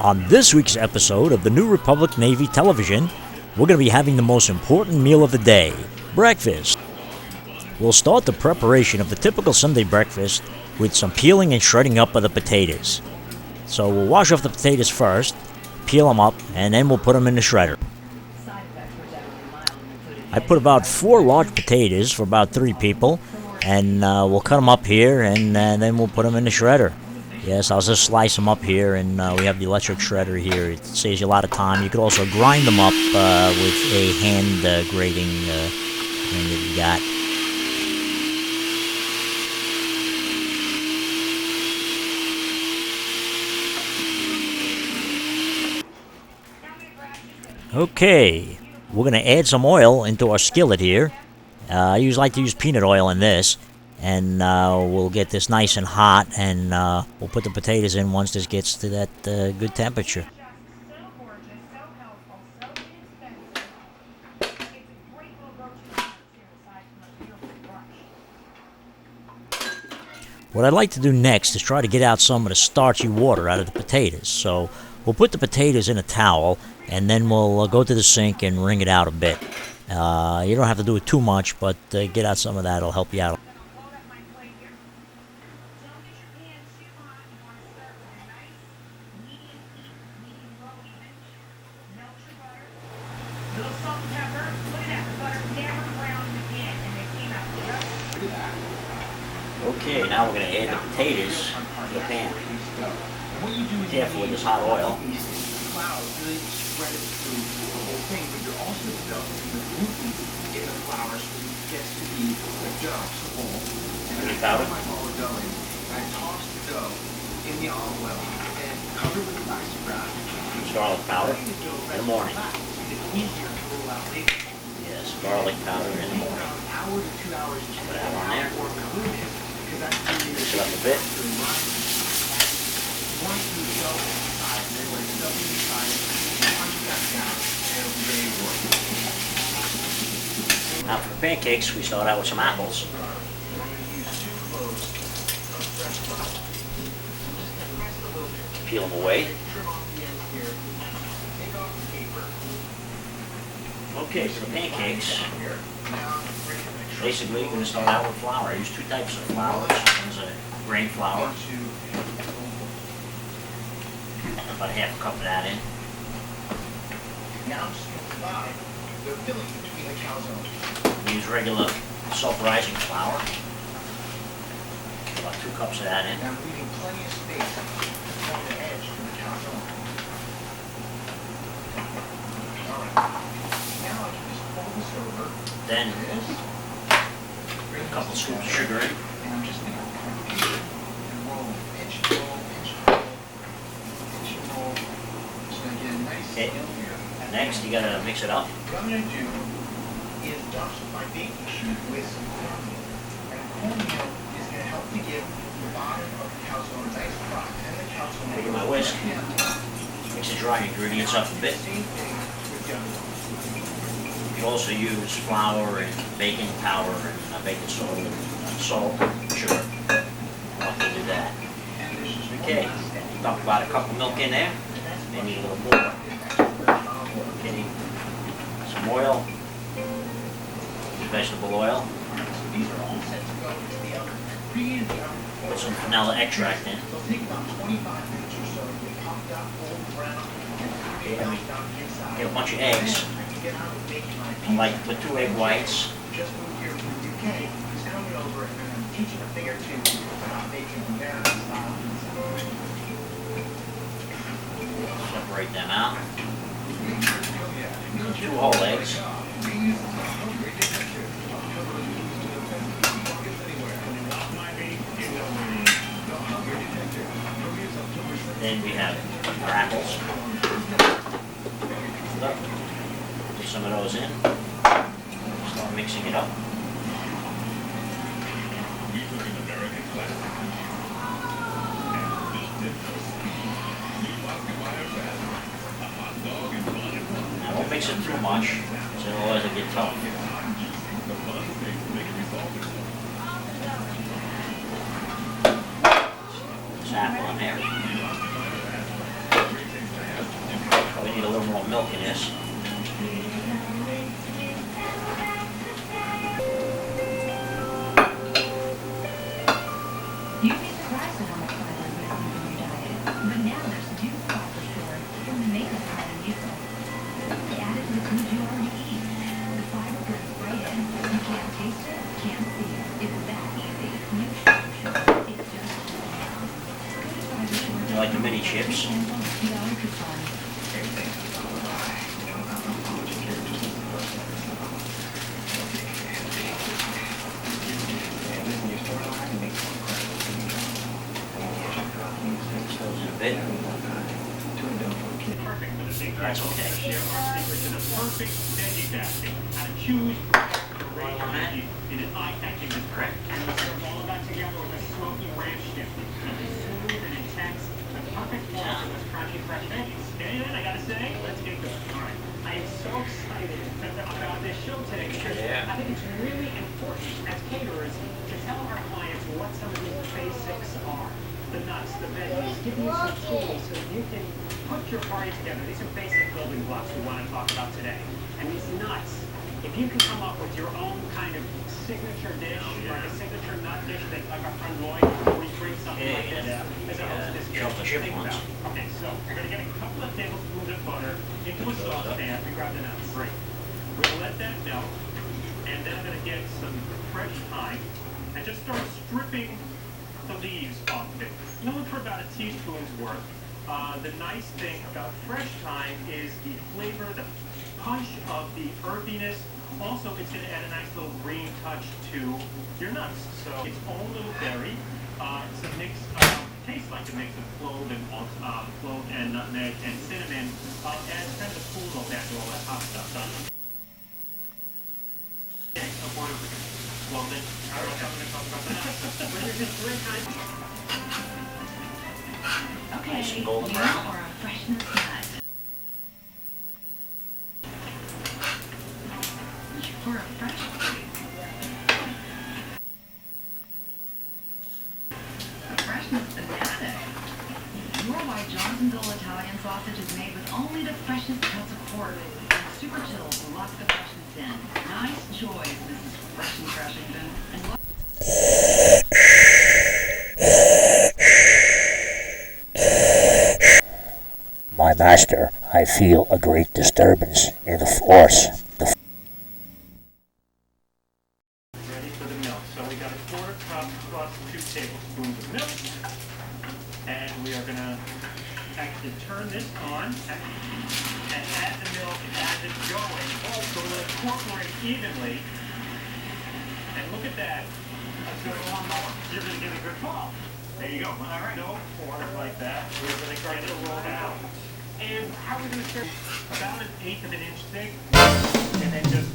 On this week's episode of the New Republic Navy Television, we're going to be having the most important meal of the day, breakfast. We'll start the preparation of the typical Sunday breakfast with some peeling and shredding up of the potatoes. So we'll wash off the potatoes first, peel them up, and then we'll put them in the shredder. I put about 4 large potatoes for about 3 people, and we'll cut them up here, and then we'll put them in the shredder. Yes, I'll just slice them up here, and we have the electric shredder here. It saves you a lot of time. You could also grind them up with a hand grating thing that you got. Okay, we're going to add some oil into our skillet here. I usually like to use peanut oil in this. And we'll get this nice and hot, and we'll put the potatoes in once this gets to that good temperature. What I'd like to do next is try to get out some of the starchy water out of the potatoes. So we'll put the potatoes in a towel, and then we'll go to the sink and wring it out a bit. You don't have to do it too much, but get out some of that. It'll help you out. Okay, now we're going to add the potatoes to the pan. Be careful with this hot oil. Any powder? Garlic powder in the morning. Yes, garlic powder in the morning. Put that on there. Mix it up a bit. Now for the pancakes, we start out with some apples. Peel them away. Okay, for the pancakes, basically, you're going to start out with flour. I use 2 types of flour. One's a grain flour. About a half a cup of that in. We use regular self-rising flour. About 2 cups of that in. Then a couple scoops of sugar in. Okay. Next, you gotta mix it up. What I'm gonna do is dust my baking sheet with some cornmeal. And cornmeal is gonna help to give the bottom of the calzone a nice fry. And the calzone. Take my whisk. Mix the dry ingredients up a bit. You can also use flour and baking powder and baking soda and salt, sugar. I'll have to do that. Okay, dump about a cup of milk in there. Maybe a little more. Okay, some oil, vegetable oil. Put some vanilla extract in. Okay, get a bunch of eggs. I like to put 2 egg whites. Separate them out. 2 whole eggs. Then we have our apples. Put some of those in. Start mixing it up. Now don't mix it too much, because otherwise it'll get tough. This apple in there. milk in this. You'd be surprised at how much fiber is missing from your diet. But now there's new fiber stored from the makeup part of you. They add it to the foods you already eat. The fiber goes right in. You can't taste it, can't see it. It's that easy. You sure. It's just You like the mini chips? Bit. Perfect for the big That's okay. Share our secret to the perfect veggie basket. How to choose the right veggie in an eye-catching display. And we serve all of that together with a smoky ranch dip. Something smooth and intense, the perfect form for those crunchy fresh veggies. And I gotta say, let's get going. All right. I am so excited about this show today because I think it's really important as caterers to tell our clients what some of these basics are. The nuts, the veggies, give you some tools so you can put your party together. These are basic building blocks we want to talk about today. And these nuts, if you can come up with your own kind of signature dish, like a signature nut dish that like our friend Lloyd, where we bring something like this as a host of this show to think about. Okay, so we're going to get a couple of tablespoons of butter into a saucepan and grab the nuts. Great. We're going to let that melt, and then I'm going to get some fresh thyme and just start stripping the leaves off of it. Look for about a teaspoon's worth. The nice thing about fresh thyme is the flavor, the punch of the earthiness. Also, it's going to add a nice little green touch to your nuts. So its own little berry. It's a mix of, tastes like a mix of clove and nutmeg and cinnamon. Adds kind of a cool note after all that hot stuff done. Okay, well then, I don't know if I'm going to talk about that. When you're just Okay, Nice and golden now brown. for a freshness nut. For a fresh the freshness fanatic. Your white Johnsonville Italian sausage is made with only the freshest cuts of pork. Super chilled to lock the freshness in. Nice choice, Mrs. Fresh and Freshington. And look. My master, I feel a great disturbance in the force. ready for the milk. So we got a quarter cup plus 2 tablespoons of milk. And we are going to actually turn this on and add the milk as it's going. So we'll incorporate evenly. And look at that. That's going to warm. You're going to get a good fall. There you go. All right. No pour like that. We're going to get it rolled out. And how are we going to serve? About 1/8 of an inch thick. And then just